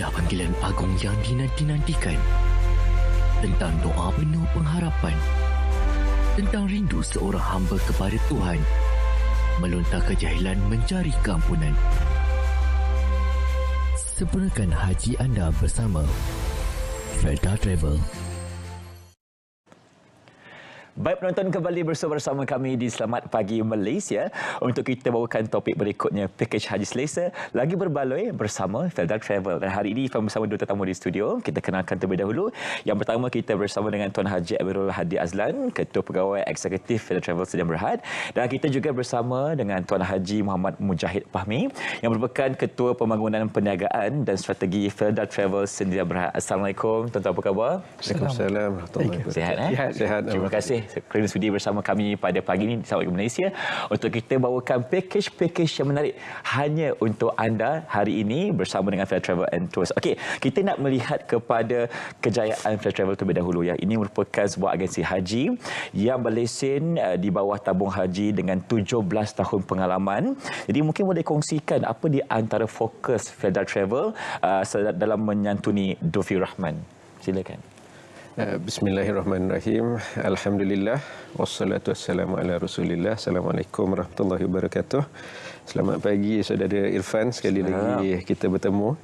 Inilah panggilan agung yang dinanti-nantikan. Tentang doa penuh pengharapan. Tentang rindu seorang hamba kepada Tuhan. Melontar kejahilan mencari keampunan. Sempurnakan haji anda bersama Felda Travel. Baik penonton, kembali bersama kami di Selamat Pagi Malaysia untuk kita bawakan topik berikutnya, pakej haji selesa lagi berbaloi bersama Felda Travel. Dan hari ini bersama dua tetamu di studio. Kita kenalkan terlebih dahulu. Yang pertama kita bersama dengan Tuan Haji Amirul Hadi Azlan, Ketua Pegawai Eksekutif Felda Travel Sdn Bhd. Dan kita juga bersama dengan Tuan Haji Muhammad Mujahid Fahmi yang merupakan Ketua Pembangunan Perniagaan dan Strategi Felda Travel Sdn Bhd. Assalamualaikum tuan-tuan, apa khabar? Waalaikumsalam. Sihat, Sihat. Terima kasih kerana sudi bersama kami pada pagi ini di Selamat Pagi Malaysia untuk kita bawakan pakej-pakej yang menarik hanya untuk anda hari ini bersama dengan Felda Travel and Tours. Okey, kita nak melihat kepada kejayaan Felda Travel terlebih dahulu. Ya. Ini merupakan sebuah agensi haji yang berlesen di bawah tabung haji dengan 17 tahun pengalaman. Jadi mungkin boleh kongsikan apa di antara fokus Felda Travel dalam menyantuni Dufur Rahman. Silakan. Bismillahirrahmanirrahim. Alhamdulillah. Wassalatu wassalamu ala Rasulillah. Assalamualaikum warahmatullahi wabarakatuh. Selamat pagi saudara Irfan. Sekali lagi kita bertemu.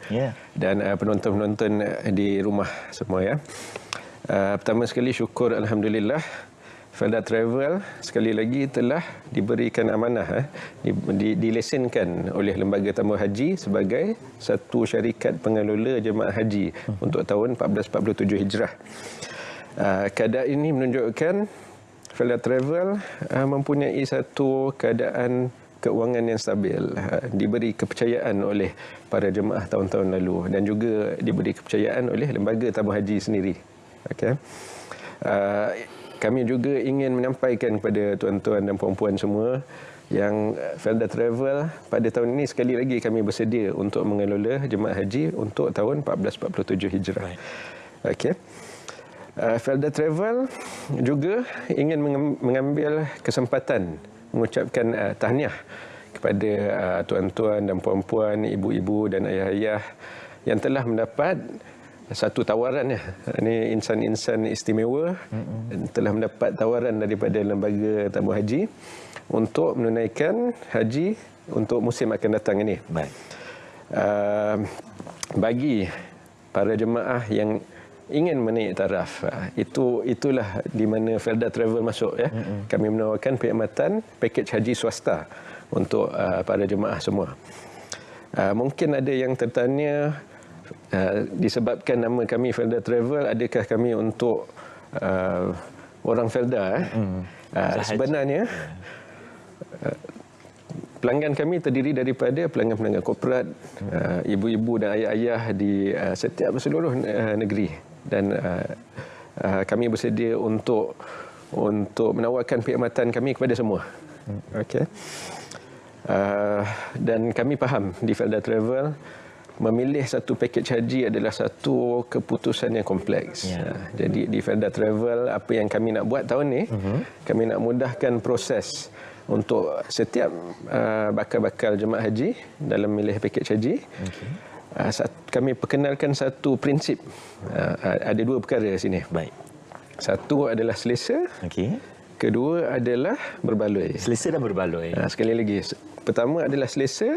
Dan penonton-penonton di rumah semua ya. Pertama sekali syukur alhamdulillah Felda Travel sekali lagi telah diberikan amanah, dilesenkan oleh Lembaga Tambang Haji sebagai satu syarikat pengelola jemaah haji untuk tahun 1447 Hijrah. Keadaan ini menunjukkan Felda Travel mempunyai satu keadaan keuangan yang stabil, diberi kepercayaan oleh para jemaah tahun-tahun lalu dan juga diberi kepercayaan oleh Lembaga Tambang Haji sendiri. Okey. Kami juga ingin menyampaikan kepada tuan-tuan dan puan-puan semua yang Felda Travel pada tahun ini sekali lagi kami bersedia untuk mengelola jemaah haji untuk tahun 1447 Hijrah. Okey. Felda Travel juga ingin mengambil kesempatan mengucapkan tahniah kepada tuan-tuan dan puan-puan, ibu-ibu dan ayah-ayah yang telah mendapat satu tawaran ya. Ini insan-insan istimewa telah mendapat tawaran daripada Lembaga Tambang Haji untuk menunaikan haji untuk musim akan datang ini. Baik. Bagi para jemaah yang ingin menaik taraf, itulah di mana Felda Travel masuk ya. Kami menawarkan perkhidmatan pakej haji swasta untuk para jemaah semua. Mungkin ada yang tertanya, disebabkan nama kami Felda Travel, adakah kami untuk orang Felda? Sebenarnya pelanggan kami terdiri daripada pelanggan-pelanggan korporat, ibu-ibu dan ayah-ayah di setiap seluruh negeri, dan kami bersedia untuk menawarkan perkhidmatan kami kepada semua. Okey. Dan kami faham di Felda Travel memilih satu pakej haji adalah satu keputusan yang kompleks. Jadi di Felda Travel apa yang kami nak buat tahun ni, kami nak mudahkan proses untuk setiap bakal-bakal jemaah haji dalam memilih pakej haji. Kami perkenalkan satu prinsip. Ada dua perkara sini. Baik. Satu adalah selesa. Kedua adalah berbaloi. Selesa dan berbaloi. Sekali lagi. Pertama adalah selesa,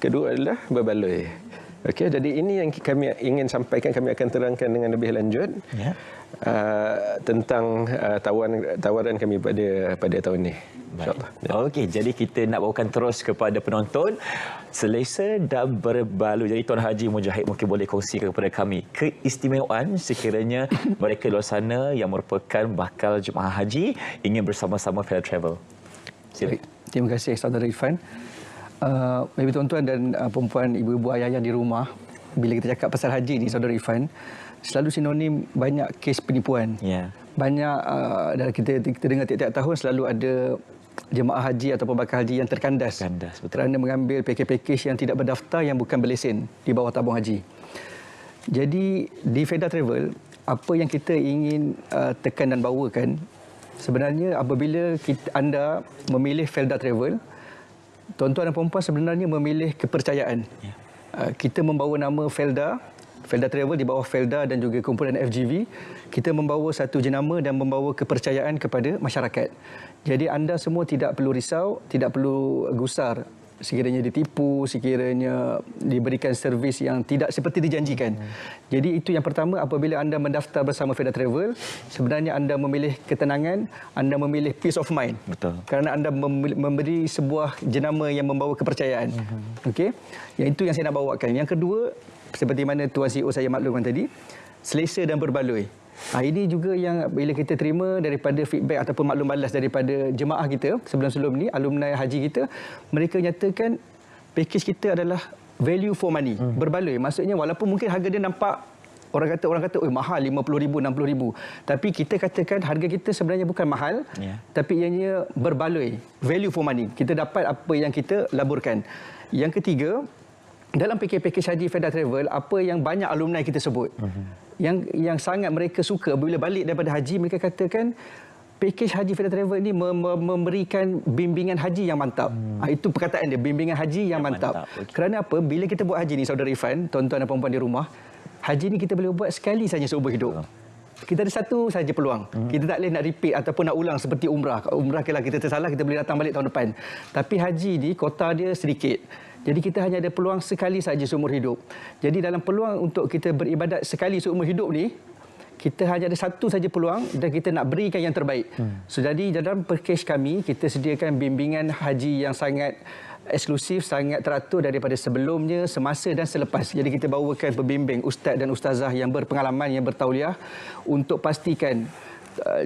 kedua adalah berbaloi. Okey, jadi ini yang kami ingin sampaikan, kami akan terangkan dengan lebih lanjut tentang tawaran kami pada tahun ini. InsyaAllah. Okey, jadi kita nak bawakan terus kepada penonton selesa dan berbaloi. Jadi Tuan Haji Mujahid mungkin boleh kongsikan kepada kami keistimewaan sekiranya mereka di luar sana yang merupakan bakal jemaah haji ingin bersama-sama Felda Travel. Silakan. Terima kasih saudara Irfan. Bagi tuan-tuan dan perempuan, ibu-ibu, ayah-ayah di rumah, bila kita cakap pasal haji ni saudara Irfan, selalu sinonim banyak kes penipuan. Banyak dan kita dengar tiap-tiap tahun selalu ada jemaah haji ataupun bakal haji yang terkandas kerana mengambil pakej-pakej yang tidak berdaftar, yang bukan berlesen di bawah tabung haji. Jadi di Felda Travel, apa yang kita ingin tekan dan bawakan, sebenarnya apabila anda memilih Felda Travel, tuan-tuan dan puan-puan sebenarnya memilih kepercayaan. Kita membawa nama Felda Felda Travel di bawah Felda dan juga kumpulan FGV, kita membawa satu jenama dan membawa kepercayaan kepada masyarakat. Jadi anda semua tidak perlu risau, tidak perlu gusar sekiranya ditipu, sekiranya diberikan servis yang tidak seperti dijanjikan. Jadi itu yang pertama, apabila anda mendaftar bersama Felda Travel, sebenarnya anda memilih ketenangan, anda memilih peace of mind. Betul. Kerana anda memberi sebuah jenama yang membawa kepercayaan. Okey? Yang itu yang saya nak bawakan. Yang kedua, seperti mana Tuan CEO saya maklumkan tadi, selesa dan berbaloi. Ini juga yang bila kita terima daripada feedback ataupun maklum balas daripada jemaah kita sebelum-sebelum ni, alumni haji kita, mereka nyatakan package kita adalah value for money, berbaloi. Maksudnya walaupun mungkin harga dia nampak orang kata mahal, RM50,000, RM60,000, tapi kita katakan harga kita sebenarnya bukan mahal, tapi ianya berbaloi, value for money. Kita dapat apa yang kita laburkan. Yang ketiga, dalam package haji Felda Travel, apa yang banyak alumni kita sebut, yang sangat mereka suka bila balik daripada haji, mereka katakan package haji Felda Travel ini memberikan bimbingan haji yang mantap. Itu perkataan dia, bimbingan haji yang mantap. Okay. Kerana apa? Bila kita buat haji ni, saudara Irfan, tuan-tuan dan puan-puan di rumah, haji ni kita boleh buat sekali saja seumur hidup. Kita ada satu saja peluang. Kita tak boleh nak repeat ataupun nak ulang seperti umrah. Umrah kalau kita tersalah, kita boleh datang balik tahun depan. Tapi haji ni kota dia sedikit. Jadi kita hanya ada peluang sekali saja seumur hidup. Jadi dalam peluang untuk kita beribadat sekali seumur hidup ni, kita hanya ada satu saja peluang dan kita nak berikan yang terbaik. So, jadi dalam package kami, kita sediakan bimbingan haji yang sangat eksklusif, sangat teratur daripada sebelumnya, semasa dan selepas. Jadi kita bawakan pembimbing, ustaz dan ustazah yang berpengalaman, yang bertauliah untuk pastikan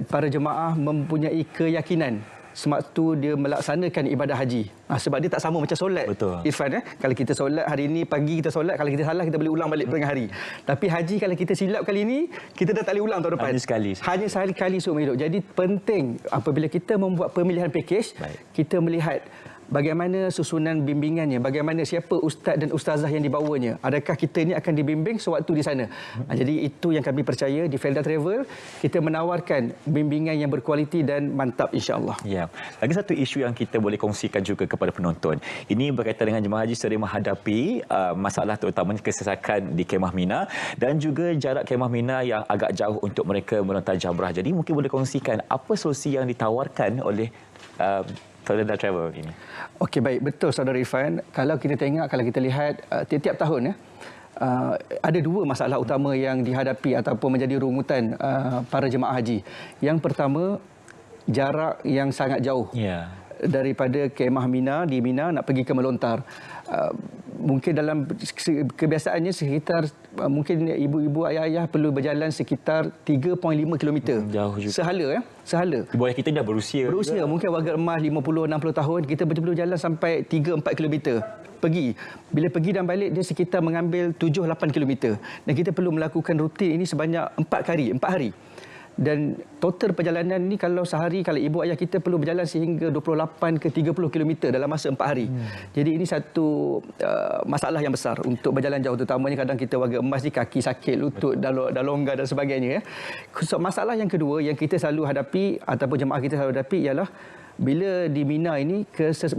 para jemaah mempunyai keyakinan sewaktu dia melaksanakan ibadah haji. Sebab dia tak sama macam solat. Betul. Irfan, kalau kita solat hari ini, pagi kita solat, kalau kita salah kita boleh ulang balik tengah hari. Tapi haji kalau kita silap kali ini, kita dah tak boleh ulang tahun depan. Hanya sekali seumur hidup. Jadi penting apabila kita membuat pemilihan package, kita melihat bagaimana susunan bimbingannya, bagaimana siapa ustaz dan ustazah yang dibawanya. Adakah kita ini akan dibimbing sewaktu di sana? Jadi itu yang kami percaya di Felda Travel, kita menawarkan bimbingan yang berkualiti dan mantap insya-Allah. Ya. Lagi satu isu yang kita boleh kongsikan juga kepada penonton. Ini berkaitan dengan jemaah haji sering menghadapi masalah terutamanya kesesakan di Kemah Mina dan juga jarak Kemah Mina yang agak jauh untuk mereka melontar jamrah. Jadi mungkin boleh kongsikan apa solusi yang ditawarkan oleh Felda Travel ini. Okey, baik, betul saudara Irfan. Kalau kita lihat tiap-tiap tahun ada dua masalah utama yang dihadapi ataupun menjadi rungutan para jemaah haji. Yang pertama, jarak yang sangat jauh. Daripada Kemah Mina, di Mina nak pergi ke melontar. Mungkin dalam kebiasaannya sekitar mungkin ibu-ibu ayah-ayah perlu berjalan sekitar 3.5 km. Jauh juga. Sehala. Ibu ayah kita dah berusia juga. Mungkin warga emas 50-60 tahun, kita betul-betul jalan sampai 3-4 km. Bila pergi dan balik dia sekitar mengambil 7-8 km. Dan kita perlu melakukan rutin ini sebanyak 4 hari. Dan total perjalanan ni kalau sehari, kalau ibu ayah kita perlu berjalan sehingga 28 ke 30 km dalam masa 4 hari. Jadi ini satu masalah yang besar untuk berjalan jauh, terutamanya kadang kita warga emas ni kaki sakit, lutut dah longgar dan sebagainya. So, masalah yang kedua yang kita selalu hadapi ataupun jemaah kita selalu hadapi ialah bila di Mina ini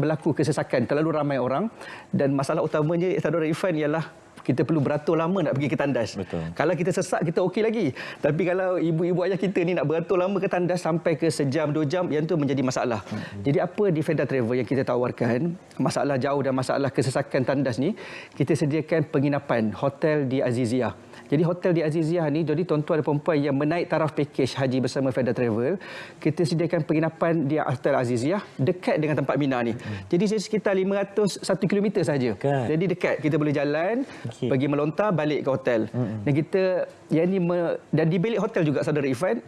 berlaku kesesakan, terlalu ramai orang, dan masalah utamanya saudara Irfan ialah kita perlu beratur lama nak pergi ke tandas. Betul. Kalau kita sesak, kita okey lagi. Tapi kalau ibu-ibu ayah kita ni nak beratur lama ke tandas sampai ke sejam, 2 jam, yang tu menjadi masalah. Jadi apa di Felda Travel yang kita tawarkan, masalah jauh dan masalah kesesakan tandas ni, kita sediakan penginapan, hotel di Aziziyah. Jadi hotel di Aziziyah ni, jadi tuan-tuan dan puan-puan yang menaik taraf package haji bersama Felda Travel, kita sediakan penginapan di Hotel Aziziyah dekat dengan tempat Mina ni. Jadi sekitar 501 km saja. Jadi dekat, kita boleh jalan, pergi melontar, balik ke hotel. Dan kita dan di bilik hotel juga saudara Irfan,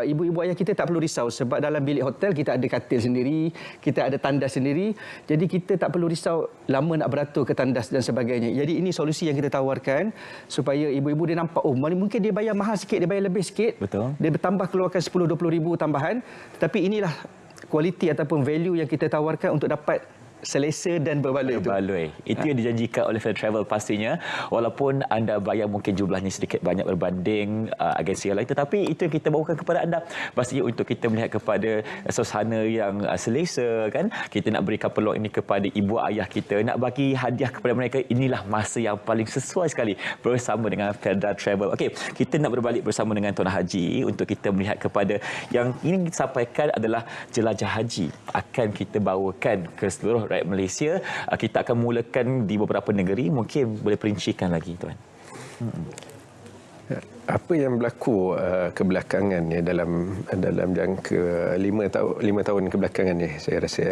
ibu-ibu ayah kita tak perlu risau sebab dalam bilik hotel kita ada katil sendiri, kita ada tandas sendiri. Jadi kita tak perlu risau lama nak beratur ke tandas dan sebagainya. Jadi ini solusi yang kita tawarkan supaya ibu-ibu dia nampak, oh mungkin dia bayar mahal sikit, dia bayar lebih sikit. Betul. Dia bertambah keluarkan 10-20 ribu tambahan. Tetapi inilah kualiti ataupun value yang kita tawarkan untuk dapat selesa dan berbaloi. Itu yang dijanjikan oleh Felda Travel pastinya. Walaupun anda bayar mungkin jumlahnya sedikit banyak berbanding agensi yang lain, tetapi itu yang kita bawakan kepada anda. Pastinya untuk kita melihat kepada suasana yang selesa kan. Kita nak berikan peluang ini kepada ibu ayah kita, nak bagi hadiah kepada mereka. Inilah masa yang paling sesuai sekali bersama dengan Felda Travel. Okey, kita nak berbalik bersama dengan Tuan Haji untuk kita melihat kepada yang ingin kita sampaikan adalah jelajah haji. Akan kita bawakan ke seluruh rakyat Malaysia. Kita akan mulakan di beberapa negeri. Mungkin boleh perincikan lagi, Tuan. Apa yang berlaku kebelakangan ya, dalam jangka 5 tahun kebelakangan ni, saya rasa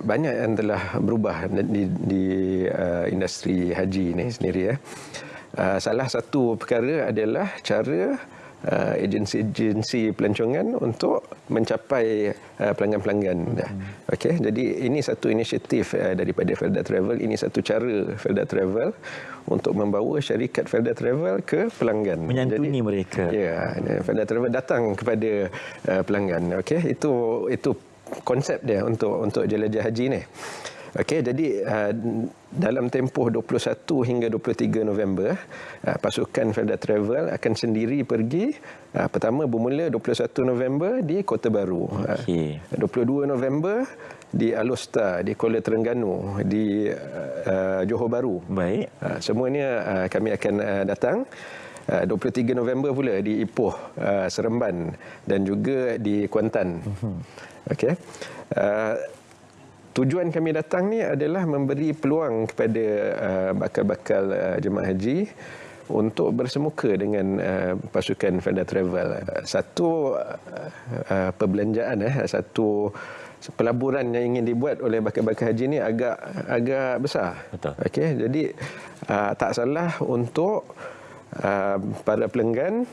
banyak yang telah berubah di industri haji ni sendiri ya. Salah satu perkara adalah cara agensi pelancongan untuk mencapai pelanggan-pelanggan. Okey, jadi ini satu inisiatif daripada Felda Travel, ini satu cara Felda Travel untuk membawa syarikat Felda Travel ke pelanggan, menyantuni mereka. Ya, Felda Travel datang kepada pelanggan. Okey, itu konsep dia untuk jelajah haji ni. Okey, jadi dalam tempoh 21 hingga 23 November, pasukan Felda Travel akan sendiri pergi. Pertama bermula 21 November di Kota Baru. 22 November di Alor, di Kuala Terengganu, di Johor Bahru. Baik. Semuanya kami akan datang. 23 November pula di Ipoh, Seremban dan juga di Kuantan. Okey. Tujuan kami datang ni adalah memberi peluang kepada bakal-bakal jemaah haji untuk bersemuka dengan pasukan Felda Travel. Satu perbelanjaan, satu pelaburan yang ingin dibuat oleh bakal-bakal haji ni agak besar. Betul. Okey, jadi tak salah untuk para pelanggan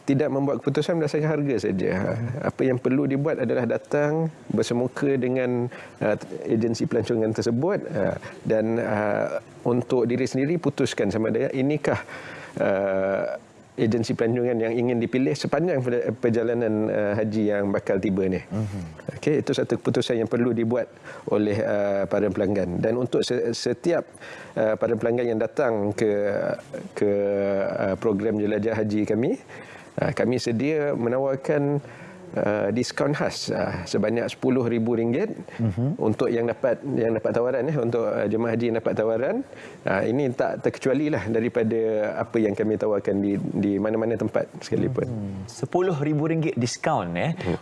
tidak membuat keputusan berdasarkan harga saja. Apa yang perlu dibuat adalah datang bersemuka dengan agensi pelancongan tersebut dan untuk diri sendiri putuskan sama ada inikah agensi pelancongan yang ingin dipilih sepanjang perjalanan haji yang bakal tiba ni. Okey, itu satu keputusan yang perlu dibuat oleh para pelanggan. Dan untuk setiap para pelanggan yang datang ke program jelajah haji kami sedia menawarkan diskaun khas sebanyak RM10,000 untuk yang dapat tawaran untuk jemaah haji yang dapat tawaran. Ini tak terkecualilah daripada apa yang kami tawarkan di mana-mana tempat sekalipun. RM10,000 diskaun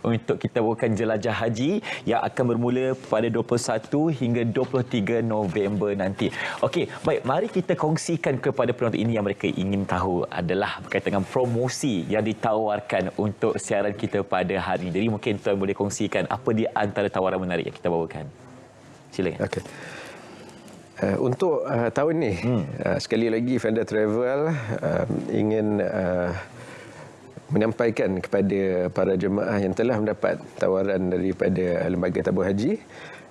untuk kita bawakan jelajah haji yang akan bermula pada 21 hingga 23 November nanti. Okey, baik, mari kita kongsikan kepada penonton ini yang mereka ingin tahu adalah berkaitan dengan promosi yang ditawarkan untuk siaran kita pada hari ini. Jadi mungkin Tuan boleh kongsikan apa di antara tawaran menarik yang kita bawakan. Silakan. Okey. Untuk tahun ni, sekali lagi Felda Travel ingin menyampaikan kepada para jemaah yang telah mendapat tawaran daripada Lembaga Tabung Haji,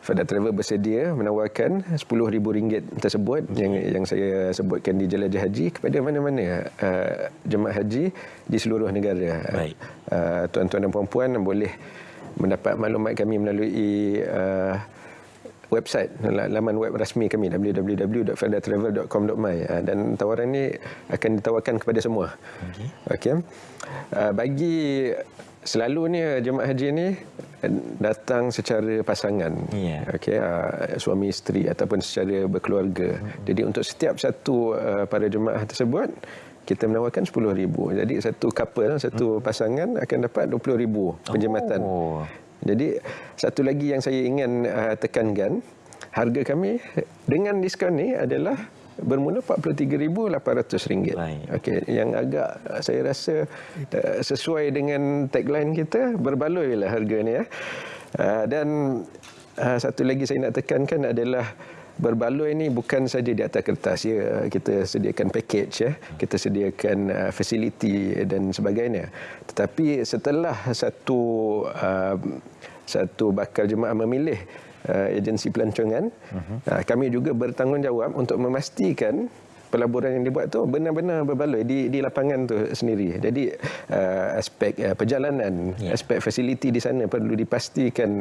Felda Travel bersedia menawarkan RM10,000 tersebut yang saya sebutkan di jelajah haji kepada mana-mana jemaah haji di seluruh negara. Baik. Tuan-tuan dan puan-puan boleh mendapat maklumat kami melalui website, laman web rasmi kami www.feldatravel.com.my, dan tawaran ini akan ditawarkan kepada semua. Okey. Bagi selalunya jemaah haji ini datang secara pasangan. Okey, suami isteri ataupun secara berkeluarga. Jadi untuk setiap satu para jemaah tersebut kita menawarkan RM10,000. Jadi satu couple, satu pasangan akan dapat RM20,000 penjimatan. Jadi satu lagi yang saya ingin tekankan, harga kami dengan diskaun ni adalah bermula RM43,800. Okey, yang agak saya rasa sesuai dengan tagline kita, berbaloilah harga ni dan satu lagi saya nak tekankan adalah berbaloi ni bukan saja di atas kertas ya. Kita sediakan package kita sediakan fasiliti dan sebagainya. Tetapi setelah satu bakal jemaah memilih agensi pelancongan, kami juga bertanggungjawab untuk memastikan pelaburan yang dibuat tu benar-benar berbaloi di lapangan tu sendiri. Jadi aspek perjalanan, aspek fasiliti di sana perlu dipastikan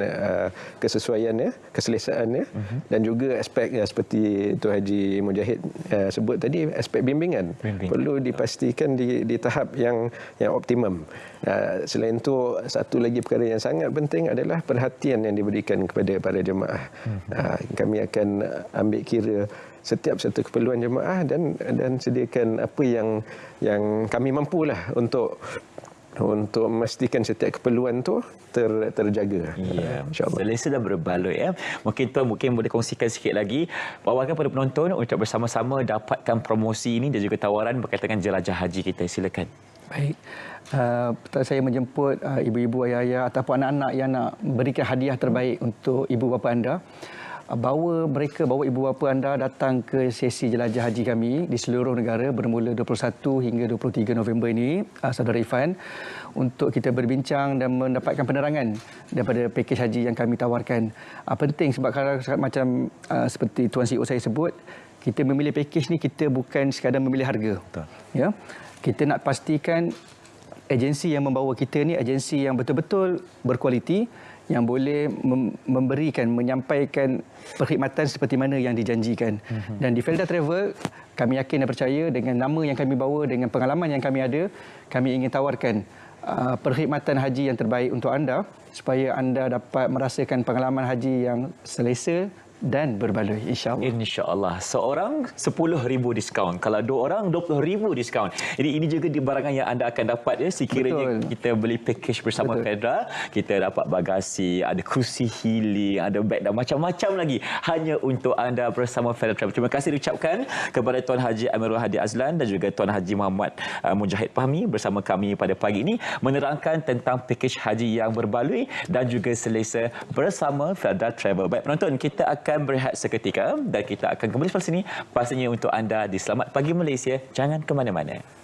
kesesuaiannya, keselesaannya, dan juga aspek seperti Tuan Haji Mujahid sebut tadi, aspek bimbingan perlu dipastikan di tahap yang optimum. Selain itu, satu lagi perkara yang sangat penting adalah perhatian yang diberikan kepada para jemaah. Kami akan ambil kira setiap satu keperluan jemaah dan sediakan apa yang kami mampulah untuk memastikan setiap keperluan tu terjaga. Ya, insya-Allah. Selesa dan berbaloi ya. Mungkin boleh kongsikan sikit lagi bawakan pada penonton untuk bersama-sama dapatkan promosi ini dan juga tawaran berkaitan dengan jelajah haji kita. Silakan. Baik. Saya menjemput ibu-ibu, ayah-ayah ataupun anak-anak yang nak berikan hadiah terbaik untuk ibu bapa anda. Bawa ibu bapa anda datang ke sesi jelajah haji kami di seluruh negara bermula 21 hingga 23 November ini, Saudara Irfan, untuk kita berbincang dan mendapatkan penerangan daripada pakej haji yang kami tawarkan. Penting sebab macam seperti Tuan CEO saya sebut, kita memilih pakej ni kita bukan sekadar memilih harga. Betul. Ya. Kita nak pastikan agensi yang membawa kita ni agensi yang betul-betul berkualiti, yang boleh menyampaikan perkhidmatan seperti mana yang dijanjikan. Dan di Felda Travel, kami yakin dan percaya dengan nama yang kami bawa, dengan pengalaman yang kami ada, kami ingin tawarkan perkhidmatan haji yang terbaik untuk anda supaya anda dapat merasakan pengalaman haji yang selesa dan berbaloi, insya-Allah. Insya-Allah. Seorang 10,000 diskaun. Kalau dua orang 20,000 diskaun. Jadi ini juga di barangan yang anda akan dapat ya sekiranya kita beli package bersama Fedra. Kita dapat bagasi, ada kerusi healing, ada beg dan macam-macam lagi hanya untuk anda bersama Fedra Travel. Terima kasih diucapkan kepada Tuan Haji Amirul Hadi Azlan dan juga Tuan Haji Muhammad Mujahid Fahmi bersama kami pada pagi ini menerangkan tentang package haji yang berbaloi dan juga selesa bersama Fedra Travel. Baik penonton, kita akan berehat seketika dan kita akan kembali selepas ini pastinya untuk anda di Selamat Pagi Malaysia. Jangan ke mana-mana.